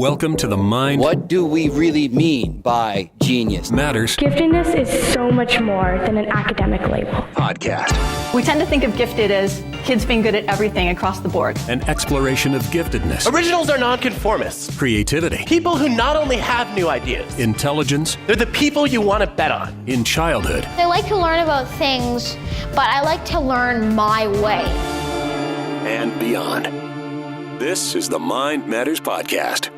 Welcome to the Mind. What do we really mean by genius? Matters. Giftedness is so much more than an academic label. Podcast. We tend to think of gifted as kids being good at everything across the board. An exploration of giftedness. Originals are nonconformists. Creativity. People who not only have new ideas. Intelligence. They're the people you want to bet on. In childhood. I like to learn about things, but I like to learn my way. And beyond. This is the Mind Matters Podcast.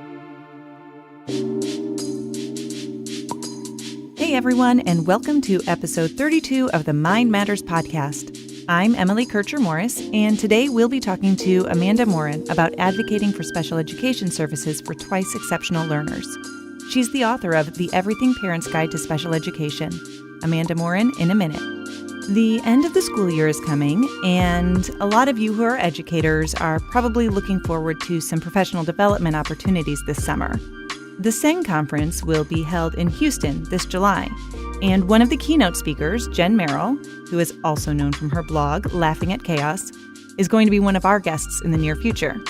Hey everyone, and welcome to episode 32 of the Mind Matters Podcast. I'm Emily Kircher-Morris, and today we'll be talking to Amanda Morin about advocating for special education services for twice exceptional learners. She's the author of The Everything Parent's Guide to Special Education. Amanda Morin in a minute. The end of the school year is coming, and a lot of you who are educators are probably looking forward to some professional development opportunities this summer. The SENG conference will be held in Houston this July, and one of the keynote speakers, Jen Merrill, who is also known from her blog, Laughing at Chaos, is going to be one of our guests in the near future.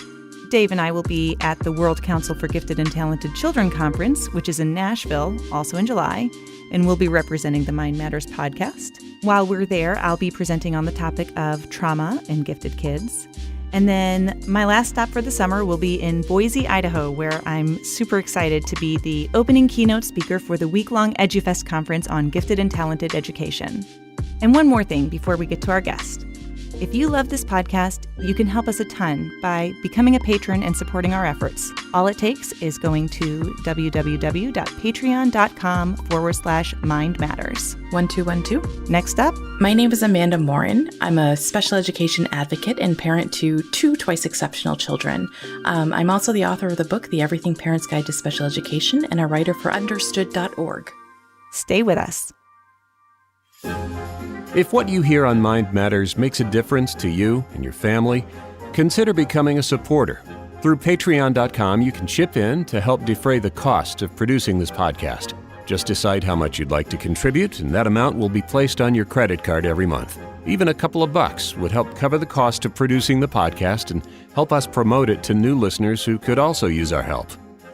Dave and I will be at the World Council for Gifted and Talented Children Conference, which is in Nashville, also in July, and we'll be representing the Mind Matters podcast. While we're there, I'll be presenting on the topic of trauma and gifted kids. And then my last stop for the summer will be in Boise, Idaho, where I'm super excited to be the opening keynote speaker for the week-long EduFest conference on gifted and talented education. And one more thing before we get to our guest. If you love this podcast, you can help us a ton by becoming a patron and supporting our efforts. All it takes is going to www.patreon.com/mindmatters. 1212. Next up, my name is Amanda Morin. I'm a special education advocate and parent to two twice exceptional children. I'm also the author of the book, The Everything Parent's Guide to Special Education, and a writer for understood.org. Stay with us. If what you hear on Mind Matters makes a difference to you and your family, consider becoming a supporter. Through patreon.com, you can chip in to help defray the cost of producing this podcast. Just decide how much you'd like to contribute, and that amount will be placed on your credit card every month. Even a couple of bucks would help cover the cost of producing the podcast and help us promote it to new listeners who could also use our help.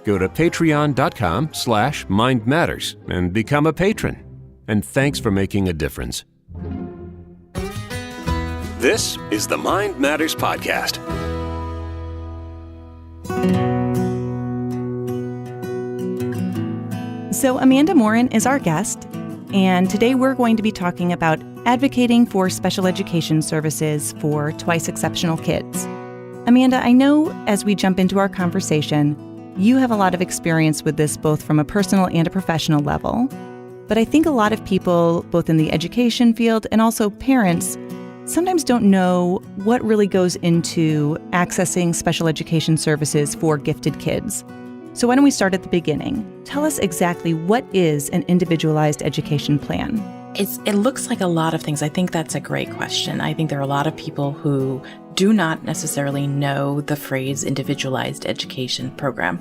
Go to patreon.com/mindmatters and become a patron. And thanks for making a difference. This is the Mind Matters Podcast. So Amanda Morin is our guest, and today we're going to be talking about advocating for special education services for twice exceptional kids. Amanda, I know as we jump into our conversation, you have a lot of experience with this both from a personal and a professional level. But I think a lot of people, both in the education field and also parents, sometimes don't know what really goes into accessing special education services for gifted kids. So why don't we start at the beginning? Tell us exactly what is an individualized education plan? It looks like a lot of things. I think that's a great question. I think there are a lot of people who do not necessarily know the phrase Individualized Education Program,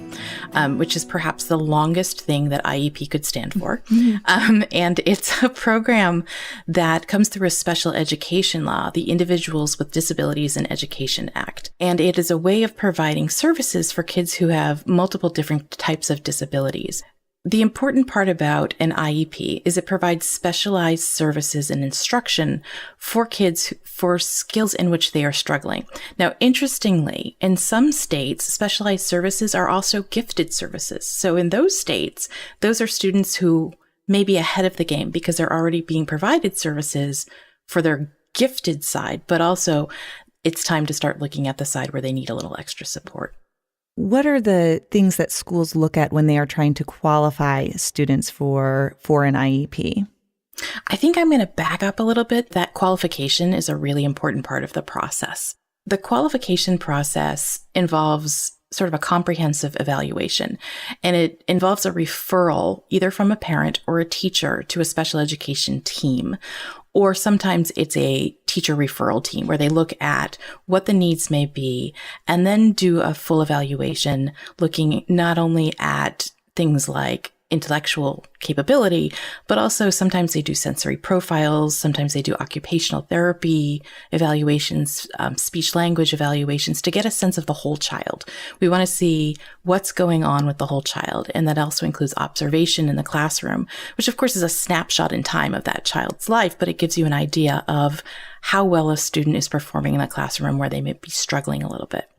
which is perhaps the longest thing that IEP could stand for. And it's a program that comes through a special education law, the Individuals with Disabilities in Education Act. And it is a way of providing services for kids who have multiple different types of disabilities. The important part about an IEP is it provides specialized services and instruction for kids for skills in which they are struggling. Now, interestingly, in some states, specialized services are also gifted services. So in those states, those are students who may be ahead of the game because they're already being provided services for their gifted side, but also it's time to start looking at the side where they need a little extra support. What are the things that schools look at when they are trying to qualify students for an IEP? I think I'm going to back up a little bit. That qualification is a really important part of the process. The qualification process involves sort of a comprehensive evaluation, and it involves a referral either from a parent or a teacher to a special education team. Or sometimes it's a teacher referral team where they look at what the needs may be and then do a full evaluation looking not only at things like intellectual capability, but also sometimes they do sensory profiles. Sometimes they do occupational therapy evaluations, speech language evaluations to get a sense of the whole child. We want to see what's going on with the whole child. And that also includes observation in the classroom, which of course is a snapshot in time of that child's life, but it gives you an idea of how well a student is performing in the classroom where they may be struggling a little bit.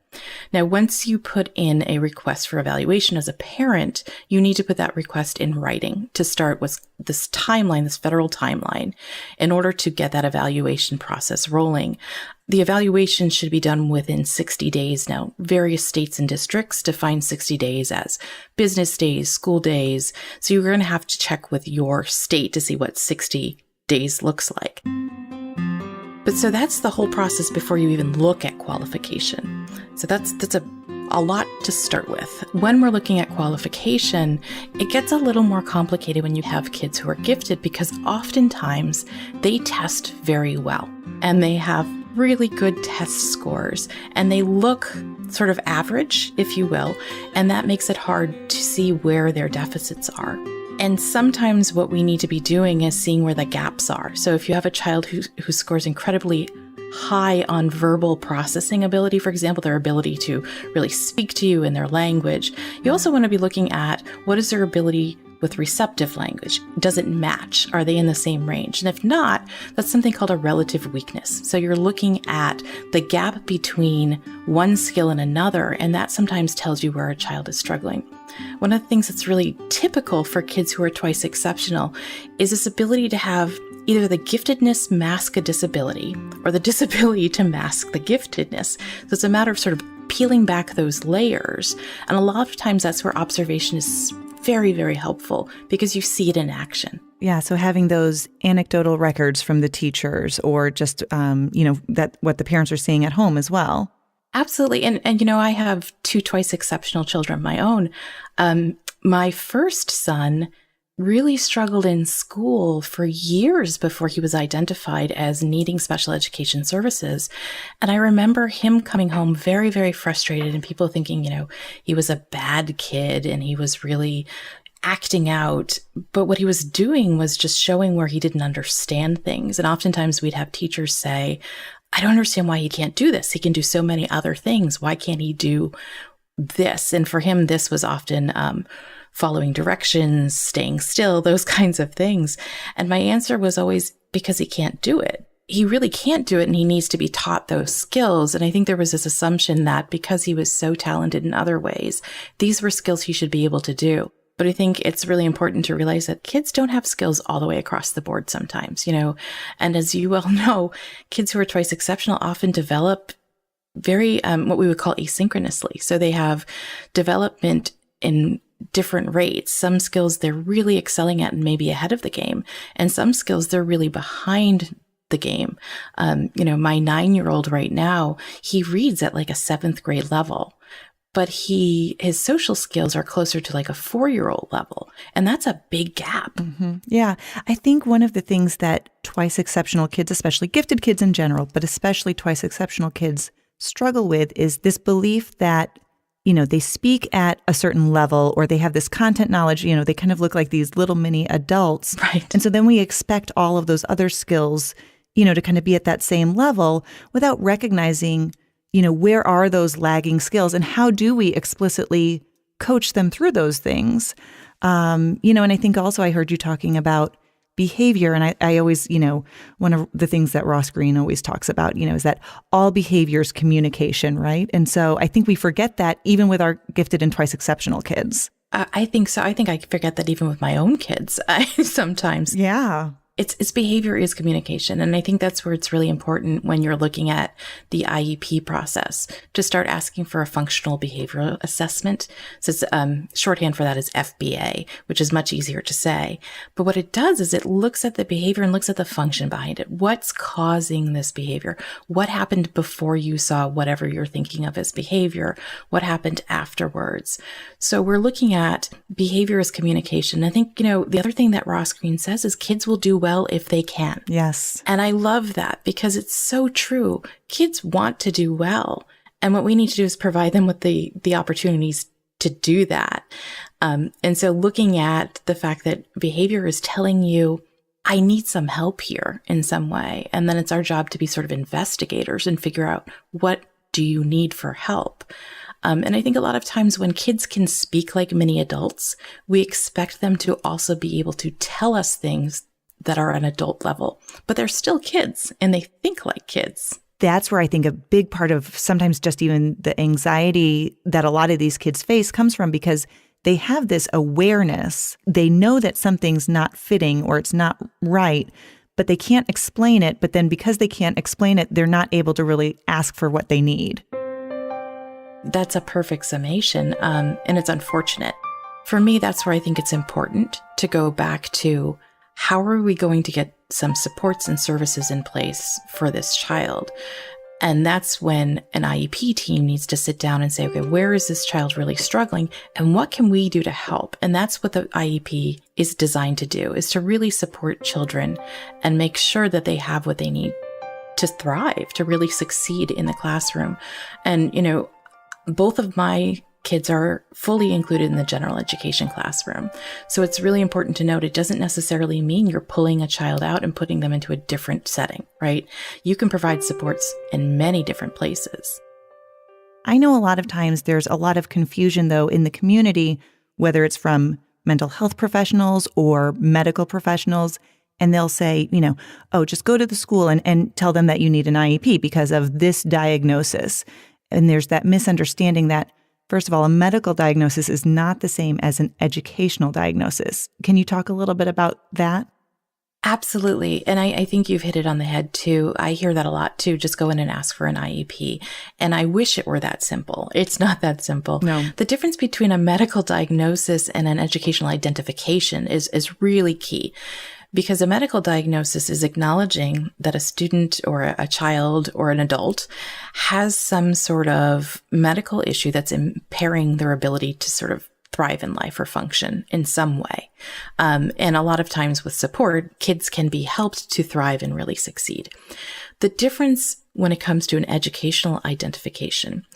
Now, once you put in a request for evaluation as a parent, you need to put that request in writing to start with this timeline, this federal timeline, in order to get that evaluation process rolling. The evaluation should be done within 60 days. Now, various states and districts define 60 days as business days, school days. So you're going to have to check with your state to see what 60 days looks like. But so that's the whole process before you even look at qualification. So that's a lot to start with. When we're looking at qualification, it gets a little more complicated when you have kids who are gifted because oftentimes they test very well and they have really good test scores and they look sort of average, if you will, and that makes it hard to see where their deficits are. And sometimes what we need to be doing is seeing where the gaps are. So if you have a child who scores incredibly high on verbal processing ability, for example, their ability to really speak to you in their language, you also want to be looking at what is their ability with receptive language. Does it match? Are they in the same range? And if not, that's something called a relative weakness. So you're looking at the gap between one skill and another, and that sometimes tells you where a child is struggling. One of the things that's really typical for kids who are twice exceptional is this ability to have either the giftedness mask a disability or the disability to mask the giftedness. So it's a matter of sort of peeling back those layers. And a lot of times that's where observation is very, very helpful because you see it in action. Yeah, so having those anecdotal records from the teachers or just, that what the parents are seeing at home as well. Absolutely. And I have 2 twice exceptional children of my own. My first son really struggled in school for years before he was identified as needing special education services. And I remember him coming home very, very frustrated and people thinking, he was a bad kid and he was really acting out. But what he was doing was just showing where he didn't understand things. And oftentimes we'd have teachers say, I don't understand why he can't do this. He can do so many other things. Why can't he do this? And for him, this was often following directions, staying still, those kinds of things. And my answer was always because he can't do it. He really can't do it and he needs to be taught those skills. And I think there was this assumption that because he was so talented in other ways, these were skills he should be able to do. But I think it's really important to realize that kids don't have skills all the way across the board sometimes, and as you well know, kids who are twice exceptional often develop very, what we would call asynchronously. So they have development in different rates. Some skills they're really excelling at and maybe ahead of the game, and some skills they're really behind the game. My 9-year-old right now, he reads at like a 7th grade level. But his social skills are closer to like a 4-year-old level. And that's a big gap. Mm-hmm. Yeah. I think one of the things that twice exceptional kids, especially gifted kids in general, but especially twice exceptional kids struggle with is this belief that, they speak at a certain level or they have this content knowledge, they kind of look like these little mini adults. Right. And so then we expect all of those other skills, to kind of be at that same level without recognizing where are those lagging skills and how do we explicitly coach them through those things? And I think also I heard you talking about behavior. And I always, one of the things that Ross Greene always talks about, is that all behavior is communication, right? And so I think we forget that even with our gifted and twice exceptional kids. I think so. I think I forget that even with my own kids sometimes. Yeah. It's behavior is communication. And I think that's where it's really important when you're looking at the IEP process to start asking for a functional behavioral assessment. So it's shorthand for that is FBA, which is much easier to say. But what it does is it looks at the behavior and looks at the function behind it. What's causing this behavior? What happened before you saw whatever you're thinking of as behavior? What happened afterwards? So we're looking at behavior as communication. I think, the other thing that Ross Greene says is kids will do well if they can. Yes. And I love that because it's so true. Kids want to do well. And what we need to do is provide them with the opportunities to do that. And so looking at the fact that behavior is telling you, I need some help here in some way. And then it's our job to be sort of investigators and figure out, what do you need for help? And I think a lot of times when kids can speak like mini adults, we expect them to also be able to tell us things that are an adult level, but they're still kids and they think like kids. That's where I think a big part of sometimes just even the anxiety that a lot of these kids face comes from, because they have this awareness. They know that something's not fitting or it's not right, but they can't explain it. But then because they can't explain it, they're not able to really ask for what they need. That's a perfect summation, and it's unfortunate. For me, that's where I think it's important to go back to, how are we going to get some supports and services in place for this child? And that's when an IEP team needs to sit down and say, okay, where is this child really struggling and what can we do to help? And that's what the IEP is designed to do, is to really support children and make sure that they have what they need to thrive, to really succeed in the classroom. And, both of my kids are fully included in the general education classroom. So it's really important to note, it doesn't necessarily mean you're pulling a child out and putting them into a different setting, right? You can provide supports in many different places. I know a lot of times there's a lot of confusion, though, in the community, whether it's from mental health professionals or medical professionals, and they'll say, oh, just go to the school and tell them that you need an IEP because of this diagnosis. And there's that misunderstanding that, first of all, a medical diagnosis is not the same as an educational diagnosis. Can you talk a little bit about that? Absolutely. And I think you've hit it on the head too. I hear that a lot too. Just go in and ask for an IEP. And I wish it were that simple. It's not that simple. No. The difference between a medical diagnosis and an educational identification is really key. Because a medical diagnosis is acknowledging that a student or a child or an adult has some sort of medical issue that's impairing their ability to sort of thrive in life or function in some way. And a lot of times with support, kids can be helped to thrive and really succeed. The difference when it comes to an educational identification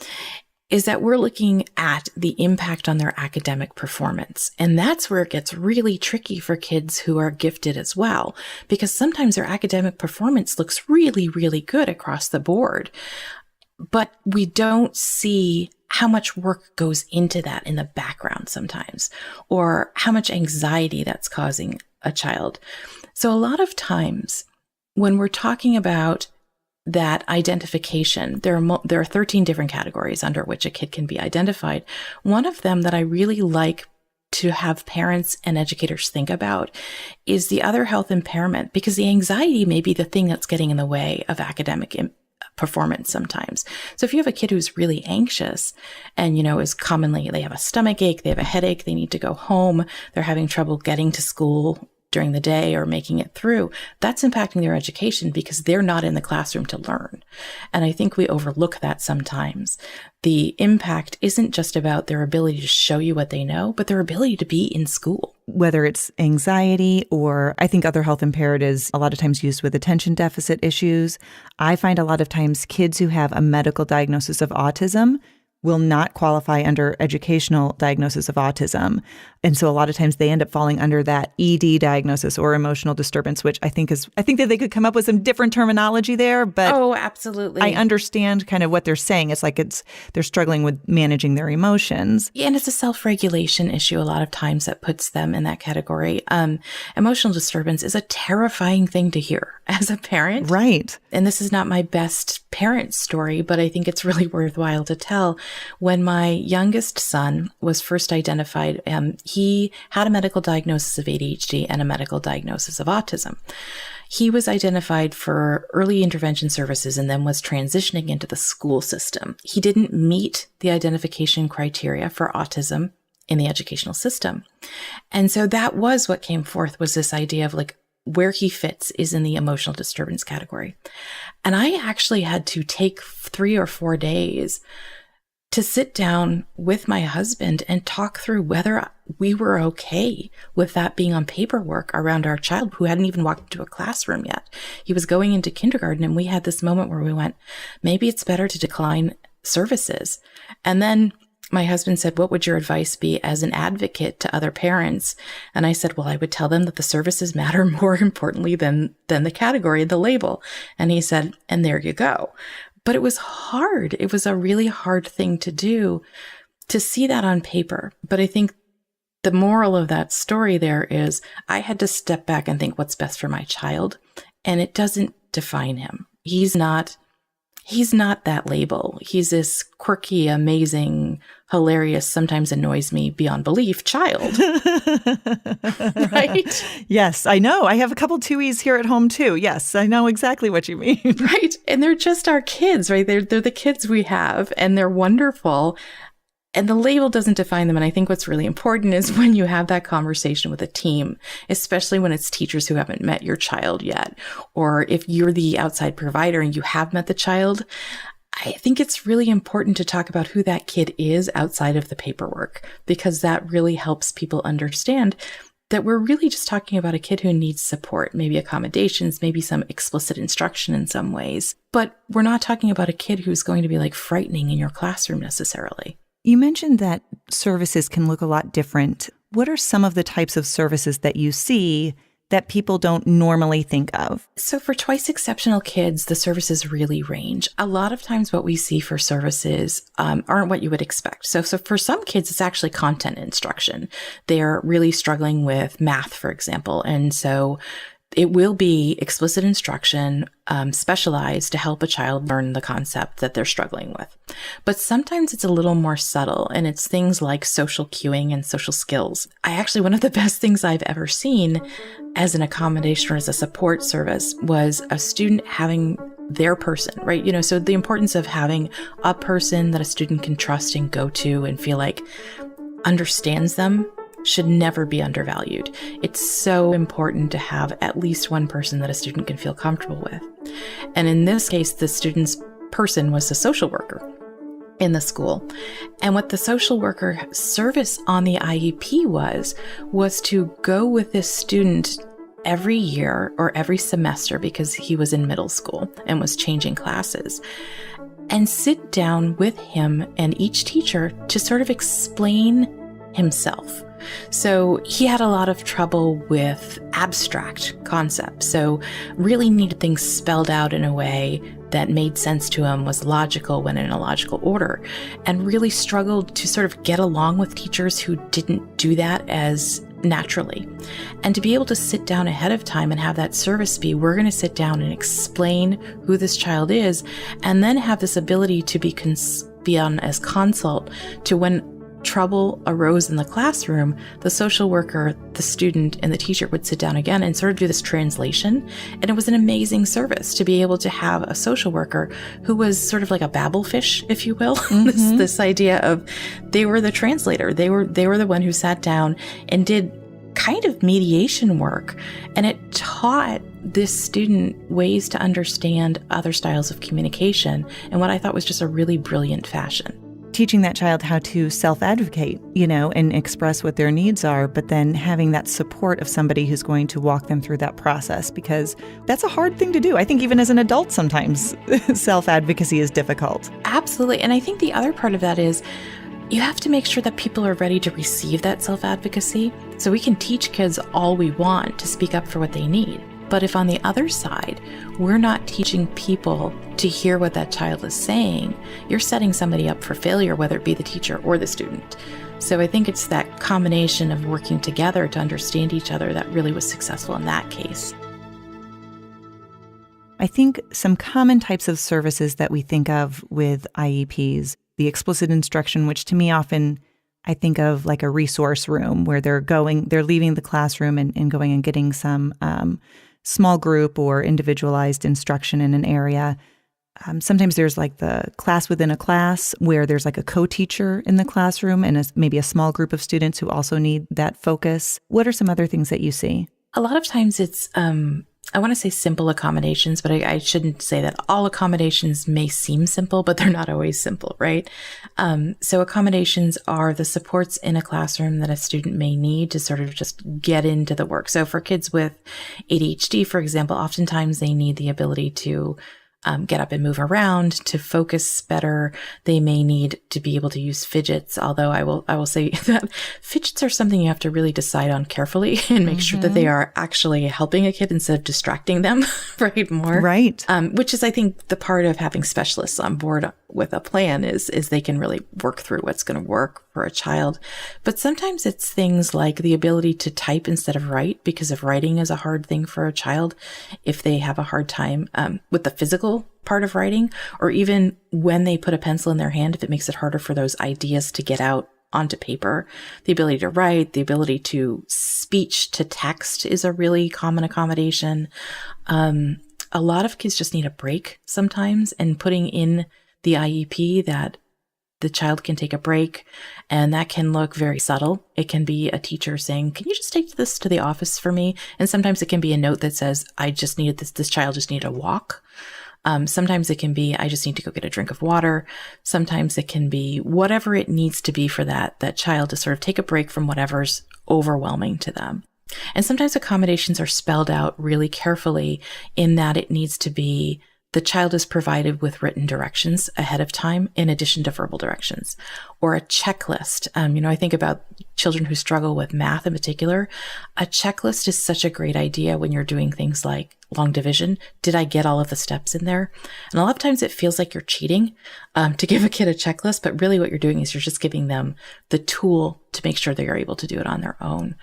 is that we're looking at the impact on their academic performance. And that's where it gets really tricky for kids who are gifted as well, because sometimes their academic performance looks really, really good across the board, but we don't see how much work goes into that in the background sometimes, or how much anxiety that's causing a child. So a lot of times when we're talking about that identification, there are 13 different categories under which a kid can be identified. One of them that I really like to have parents and educators think about is the other health impairment, because the anxiety may be the thing that's getting in the way of academic performance sometimes. So if you have a kid who's really anxious and, is commonly, they have a stomach ache, they have a headache, they need to go home, they're having trouble getting to school during the day or making it through, that's impacting their education because they're not in the classroom to learn. And I think we overlook that sometimes. The impact isn't just about their ability to show you what they know, but their ability to be in school. Whether it's anxiety or I think other health impaired is a lot of times used with attention deficit issues. I find a lot of times kids who have a medical diagnosis of autism will not qualify under educational diagnosis of autism. And so a lot of times they end up falling under that ED diagnosis or emotional disturbance, which I think that they could come up with some different terminology there, but oh, absolutely. I understand kind of what they're saying. It's like they're struggling with managing their emotions. Yeah, and it's a self-regulation issue a lot of times that puts them in that category. Emotional disturbance is a terrifying thing to hear as a parent. Right. And this is not my best parent story, but I think it's really worthwhile to tell. When my youngest son was first identified, he had a medical diagnosis of ADHD and a medical diagnosis of autism. He was identified for early intervention services and then was transitioning into the school system. He didn't meet the identification criteria for autism in the educational system. And so that was what came forth, was this idea of like, where he fits is in the emotional disturbance category. And I actually had to take 3 or 4 days to sit down with my husband and talk through whether we were okay with that being on paperwork around our child who hadn't even walked into a classroom yet. He was going into kindergarten, and we had this moment where we went, maybe it's better to decline services. And then my husband said, what would your advice be as an advocate to other parents? And I said, well, I would tell them that the services matter more importantly than the category, the label. And he said, and there you go. But it was hard. It was a really hard thing to do, to see that on paper. But I think the moral of that story there is I had to step back and think what's best for my child. And it doesn't define him. He's not that label. He's this quirky, amazing, hilarious, sometimes annoys me beyond belief child. Right? Yes, I know. I have a couple Tuies here at home too. Yes, I know exactly what you mean. Right. And they're just our kids, right? They're the kids we have, and they're wonderful. And the label doesn't define them. And I think what's really important is when you have that conversation with a team, especially when it's teachers who haven't met your child yet, or if you're the outside provider and you have met the child, I think it's really important to talk about who that kid is outside of the paperwork, because that really helps people understand that we're really just talking about a kid who needs support, maybe accommodations, maybe some explicit instruction in some ways. But we're not talking about a kid who's going to be like frightening in your classroom necessarily. You mentioned that services can look a lot different. What are some of the types of services that you see that people don't normally think of? So for twice exceptional kids, the services really range. A lot of times what we see for services aren't what you would expect. So for some kids, it's actually content instruction. They're really struggling with math, for example. And so it will be explicit instruction, specialized to help a child learn the concept that they're struggling with. But sometimes it's a little more subtle, and it's things like social cueing and social skills. One of the best things I've ever seen as an accommodation or as a support service was a student having their person, right? So the importance of having a person that a student can trust and go to and feel like understands them should never be undervalued. It's so important to have at least one person that a student can feel comfortable with. And in this case, the student's person was a social worker in the school. And what the social worker service on the IEP was to go with this student every year or every semester, because he was in middle school and was changing classes, and sit down with him and each teacher to sort of explain himself. So he had a lot of trouble with abstract concepts. So really needed things spelled out in a way that made sense to him, was logical, went in a logical order, and really struggled to sort of get along with teachers who didn't do that as naturally. And to be able to sit down ahead of time and have that service be, we're going to sit down and explain who this child is, and then have this ability to be on as consult to when trouble arose in the classroom, the social worker, the student, and the teacher would sit down again and sort of do this translation. And it was an amazing service to be able to have a social worker who was sort of like a babblefish, if you will. Mm-hmm. this idea of they were the translator. They were the one who sat down and did kind of mediation work. And it taught this student ways to understand other styles of communication in what I thought was just a really brilliant fashion. Teaching that child how to self-advocate, and express what their needs are, but then having that support of somebody who's going to walk them through that process, because that's a hard thing to do. I think even as an adult, sometimes self-advocacy is difficult. Absolutely. And I think the other part of that is you have to make sure that people are ready to receive that self-advocacy. So we can teach kids all we want to speak up for what they need. But if on the other side, we're not teaching people to hear what that child is saying, you're setting somebody up for failure, whether it be the teacher or the student. So I think it's that combination of working together to understand each other that really was successful in that case. I think some common types of services that we think of with IEPs, the explicit instruction, which to me often I think of like a resource room where they're leaving the classroom and going and getting some small group or individualized instruction in an area. Sometimes there's like the class within a class where there's like a co-teacher in the classroom and maybe a small group of students who also need that focus. What are some other things that you see? A lot of times it's, I want to say simple accommodations, but I shouldn't say that. All accommodations may seem simple, but they're not always simple, right? So accommodations are the supports in a classroom that a student may need to sort of just get into the work. So for kids with ADHD, for example, oftentimes they need the ability to get up and move around, to focus better. They may need to be able to use fidgets, although I will say that fidgets are something you have to really decide on carefully and make sure that they are actually helping a kid instead of distracting them, right? More. Right. Which is, I think, the part of having specialists on board with a plan is they can really work through what's going to work for a child. But sometimes it's things like the ability to type instead of write, because if writing is a hard thing for a child, if they have a hard time with the physical part of writing, or even when they put a pencil in their hand, if it makes it harder for those ideas to get out onto paper, the ability to write, the ability to speech to text is a really common accommodation. A lot of kids just need a break sometimes, and putting in the IEP that the child can take a break, and that can look very subtle. It can be a teacher saying, "Can you just take this to the office for me?" And sometimes it can be a note that says, "I just needed this child just needed a walk." Sometimes it can be, "I just need to go get a drink of water." Sometimes it can be whatever it needs to be for that child to sort of take a break from whatever's overwhelming to them. And sometimes accommodations are spelled out really carefully in that it needs to be the child is provided with written directions ahead of time in addition to verbal directions, or a checklist. I think about children who struggle with math in particular. A checklist is such a great idea when you're doing things like long division. Did I get all of the steps in there? And a lot of times it feels like you're cheating to give a kid a checklist, but really what you're doing is you're just giving them the tool to make sure they are able to do it on their own.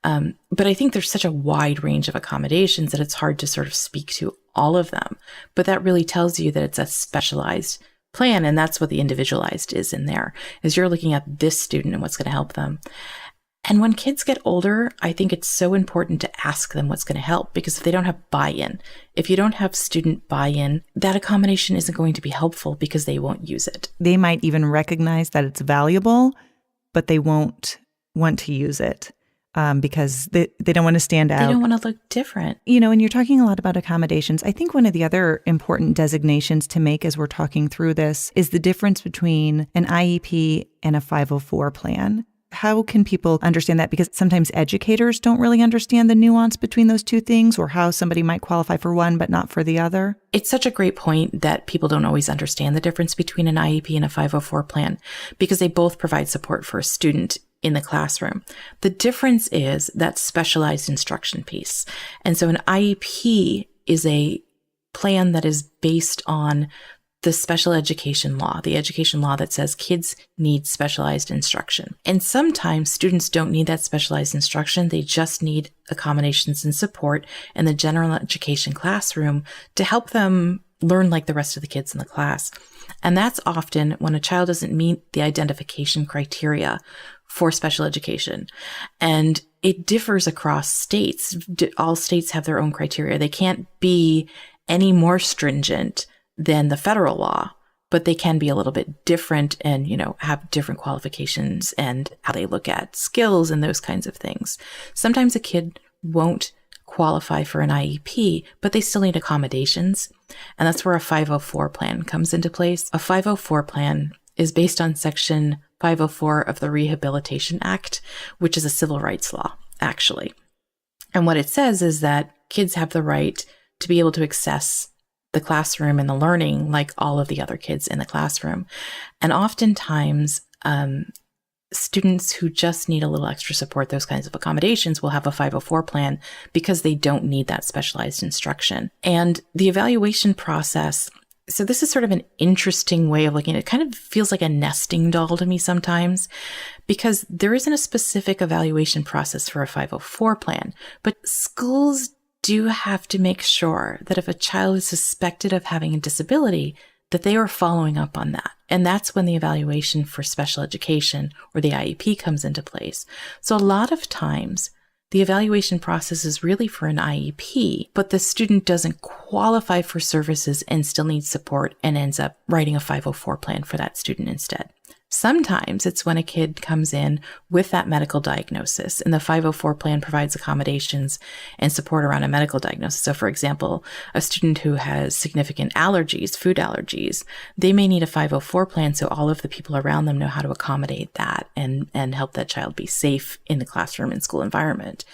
But I think there's such a wide range of accommodations that it's hard to sort of speak to all of them. But that really tells you that it's a specialized plan. And that's what the individualized is in there, is you're looking at this student and what's going to help them. And when kids get older, I think it's so important to ask them what's going to help, because if they don't have buy-in, if you don't have student buy-in, that accommodation isn't going to be helpful because they won't use it. They might even recognize that it's valuable, but they won't want to use it. Because they don't want to stand out. They don't want to look different. And you're talking a lot about accommodations. I think one of the other important designations to make as we're talking through this is the difference between an IEP and a 504 plan. How can people understand that? Because sometimes educators don't really understand the nuance between those two things, or how somebody might qualify for one but not for the other. It's such a great point that people don't always understand the difference between an IEP and a 504 plan, because they both provide support for a student in the classroom. The difference is that specialized instruction piece. And so an IEP is a plan that is based on the special education law, the education law that says kids need specialized instruction. And sometimes students don't need that specialized instruction. They just need accommodations and support in the general education classroom to help them learn like the rest of the kids in the class. And that's often when a child doesn't meet the identification criteria for special education. And it differs across states. All states have their own criteria. They can't be any more stringent than the federal law, but they can be a little bit different and, have different qualifications and how they look at skills and those kinds of things. Sometimes a kid won't qualify for an IEP, but they still need accommodations. And that's where a 504 plan comes into place. A 504 plan is based on Section 504 of the Rehabilitation Act, which is a civil rights law, actually. And what it says is that kids have the right to be able to access the classroom and the learning like all of the other kids in the classroom. And oftentimes, students who just need a little extra support, those kinds of accommodations, will have a 504 plan because they don't need that specialized instruction. And the evaluation process, so this is sort of an interesting way of looking at it. It kind of feels like a nesting doll to me sometimes, because there isn't a specific evaluation process for a 504 plan, but schools do have to make sure that if a child is suspected of having a disability, that they are following up on that. And that's when the evaluation for special education or the IEP comes into place. So a lot of times, the evaluation process is really for an IEP, but the student doesn't qualify for services and still needs support and ends up writing a 504 plan for that student instead. Sometimes it's when a kid comes in with that medical diagnosis, and the 504 plan provides accommodations and support around a medical diagnosis. So, for example, a student who has significant allergies, food allergies, they may need a 504 plan so all of the people around them know how to accommodate that and help that child be safe in the classroom and school environment.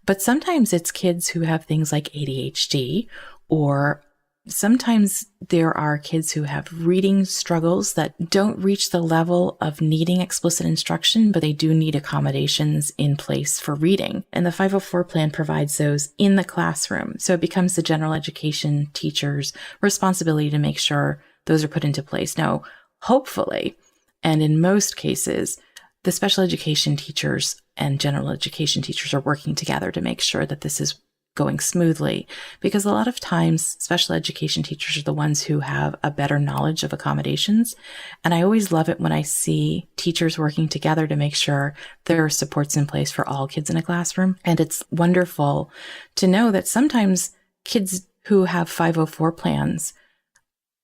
But sometimes it's kids who have things like ADHD or Sometimes there are kids who have reading struggles that don't reach the level of needing explicit instruction, but they do need accommodations in place for reading. And the 504 plan provides those in the classroom. So it becomes the general education teacher's responsibility to make sure those are put into place. Now, hopefully, and in most cases, the special education teachers and general education teachers are working together to make sure that this is going smoothly, because a lot of times special education teachers are the ones who have a better knowledge of accommodations. And I always love it when I see teachers working together to make sure there are supports in place for all kids in a classroom. And it's wonderful to know that sometimes kids who have 504 plans,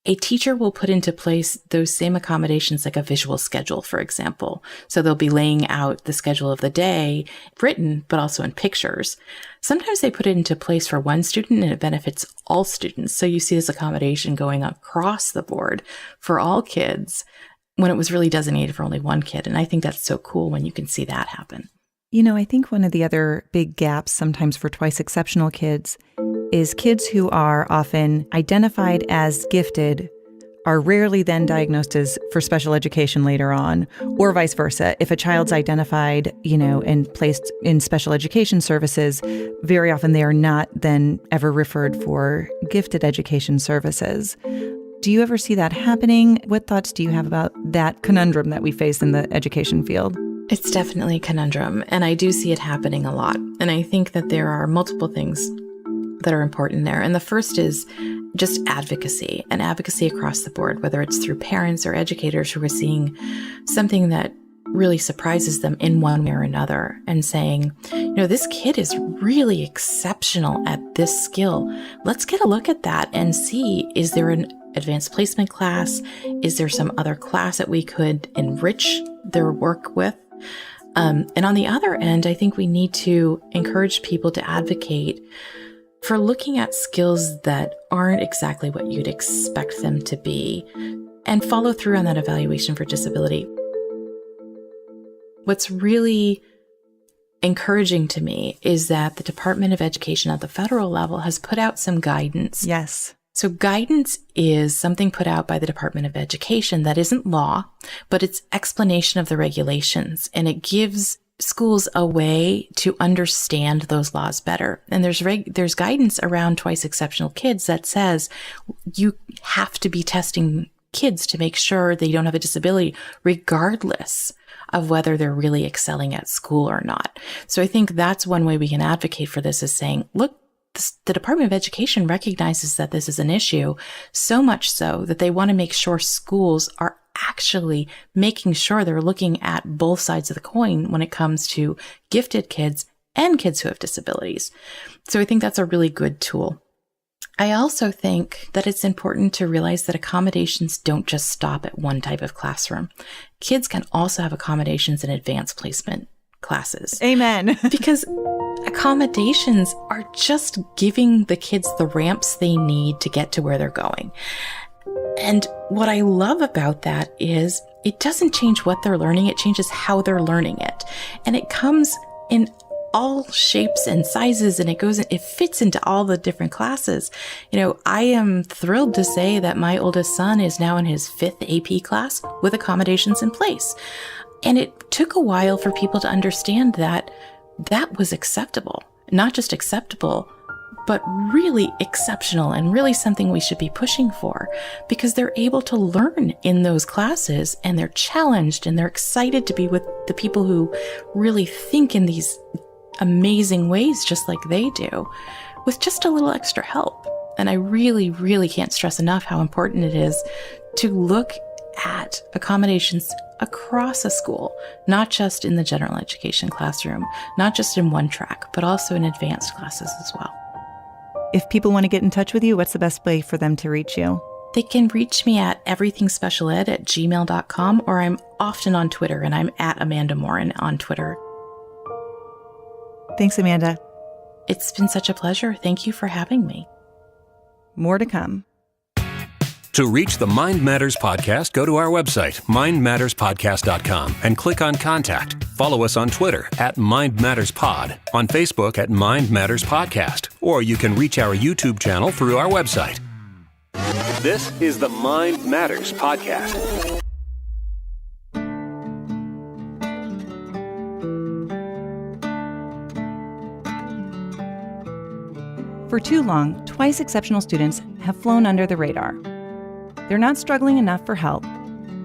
a teacher will put into place those same accommodations, like a visual schedule, for example. So they'll be laying out the schedule of the day, written, but also in pictures. Sometimes they put it into place for one student and it benefits all students. So you see this accommodation going across the board for all kids when it was really designated for only one kid. And I think that's so cool when you can see that happen. You know, I think one of the other big gaps sometimes for twice exceptional kids is kids who are often identified as gifted are rarely then diagnosed as for special education later on, or vice versa. If a child's identified, and placed in special education services, very often they are not then ever referred for gifted education services. Do you ever see that happening? What thoughts do you have about that conundrum that we face in the education field? It's definitely a conundrum, and I do see it happening a lot. And I think that there are multiple things that are important there. And the first is just advocacy, and advocacy across the board, whether it's through parents or educators who are seeing something that really surprises them in one way or another and saying, this kid is really exceptional at this skill. Let's get a look at that and see, is there an advanced placement class? Is there some other class that we could enrich their work with? And on the other end, I think we need to encourage people to advocate for looking at skills that aren't exactly what you'd expect them to be and follow through on that evaluation for disability. What's really encouraging to me is that the Department of Education at the federal level has put out some guidance. Yes. So guidance is something put out by the Department of Education that isn't law, but it's explanation of the regulations, and it gives schools a way to understand those laws better. And there's guidance around twice exceptional kids that says you have to be testing kids to make sure they don't have a disability, regardless of whether they're really excelling at school or not. So I think that's one way we can advocate for this, is saying, look, the Department of Education recognizes that this is an issue, so much so that they want to make sure schools are actually making sure they're looking at both sides of the coin when it comes to gifted kids and kids who have disabilities. So I think that's a really good tool. I also think that it's important to realize that accommodations don't just stop at one type of classroom. Kids can also have accommodations in advanced placement classes. Amen. Because accommodations are just giving the kids the ramps they need to get to where they're going. And what I love about that is it doesn't change what they're learning, it changes how they're learning it. And it comes in all shapes and sizes, and it fits into all the different classes. I am thrilled to say that my oldest son is now in his 5th AP class with accommodations in place. And it took a while for people to understand that that was acceptable, not just acceptable, but really exceptional and really something we should be pushing for, because they're able to learn in those classes and they're challenged and they're excited to be with the people who really think in these amazing ways, just like they do, with just a little extra help. And I really, really can't stress enough how important it is to look at accommodations across a school, not just in the general education classroom, not just in one track, but also in advanced classes as well. If people want to get in touch with you, what's the best way for them to reach you? They can reach me at everythingspecialed@gmail.com, or I'm often on Twitter, and I'm at Amanda Morin on Twitter. Thanks, Amanda. It's been such a pleasure. Thank you for having me. More to come. To reach the Mind Matters podcast, go to our website, mindmatterspodcast.com, and click on Contact. Follow us on Twitter @MindMattersPod, on Facebook @Mind Matters Podcast, or you can reach our YouTube channel through our website. This is the Mind Matters Podcast. For too long, twice exceptional students have flown under the radar. They're not struggling enough for help,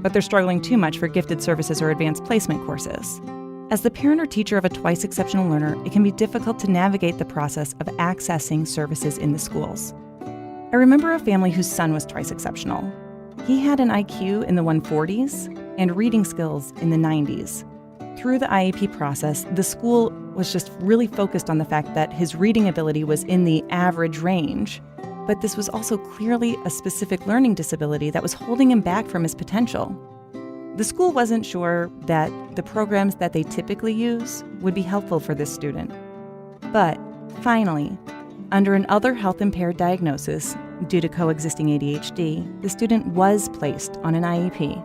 but they're struggling too much for gifted services or advanced placement courses. As the parent or teacher of a twice exceptional learner, it can be difficult to navigate the process of accessing services in the schools. I remember a family whose son was twice exceptional. He had an IQ in the 140s and reading skills in the 90s. Through the IEP process, the school was just really focused on the fact that his reading ability was in the average range, but this was also clearly a specific learning disability that was holding him back from his potential. The school wasn't sure that the programs that they typically use would be helpful for this student. But finally, under an other health-impaired diagnosis due to coexisting ADHD, the student was placed on an IEP.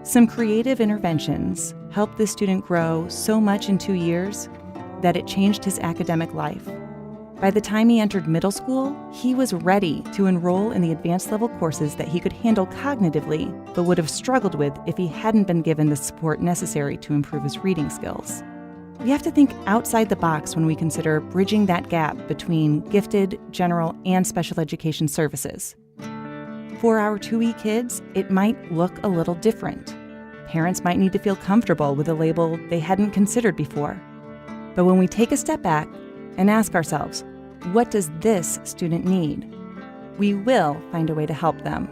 Some creative interventions helped this student grow so much in 2 years that it changed his academic life. By the time he entered middle school, he was ready to enroll in the advanced level courses that he could handle cognitively, but would have struggled with if he hadn't been given the support necessary to improve his reading skills. We have to think outside the box when we consider bridging that gap between gifted, general, and special education services. For our 2E kids, it might look a little different. Parents might need to feel comfortable with a label they hadn't considered before. But when we take a step back and ask ourselves, what does this student need? We will find a way to help them.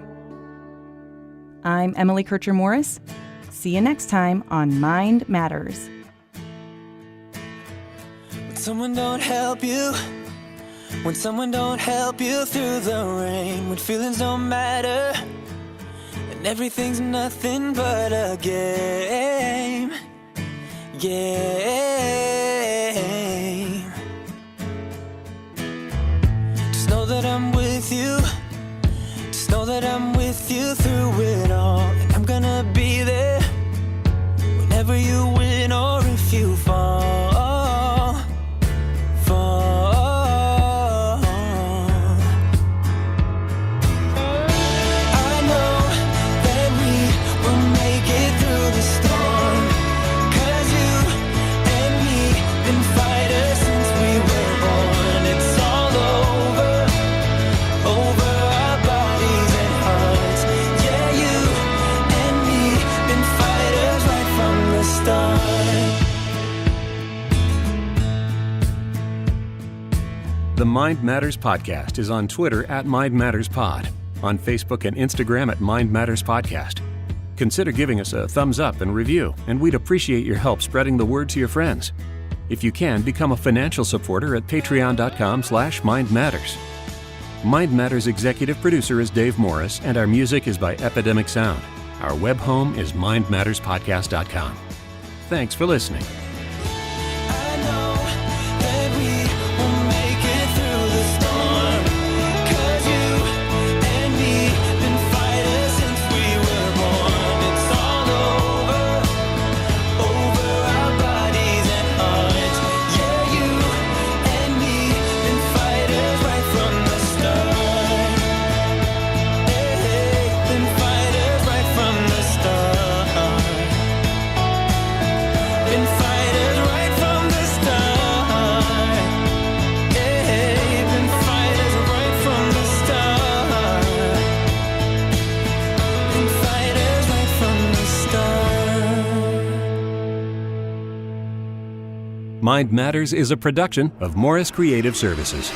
I'm Emily Kircher-Morris. See you next time on Mind Matters. When someone don't help you, when someone don't help you through the rain, when feelings don't matter, and everything's nothing but a game. Just know that I'm with you. Just know that I'm with you through it all. And I'm gonna be there whenever you win or if you fall. The Mind Matters Podcast is on Twitter at Mind Matters Pod, on Facebook and Instagram at Mind Matters Podcast. Consider giving us a thumbs up and review, and we'd appreciate your help spreading the word to your friends. If you can, become a financial supporter at patreon.com/mindmatters. Mind Matters executive producer is Dave Morris, and our music is by Epidemic Sound. Our web home is mindmatterspodcast.com. Thanks for listening. Mind Matters is a production of Morris Creative Services.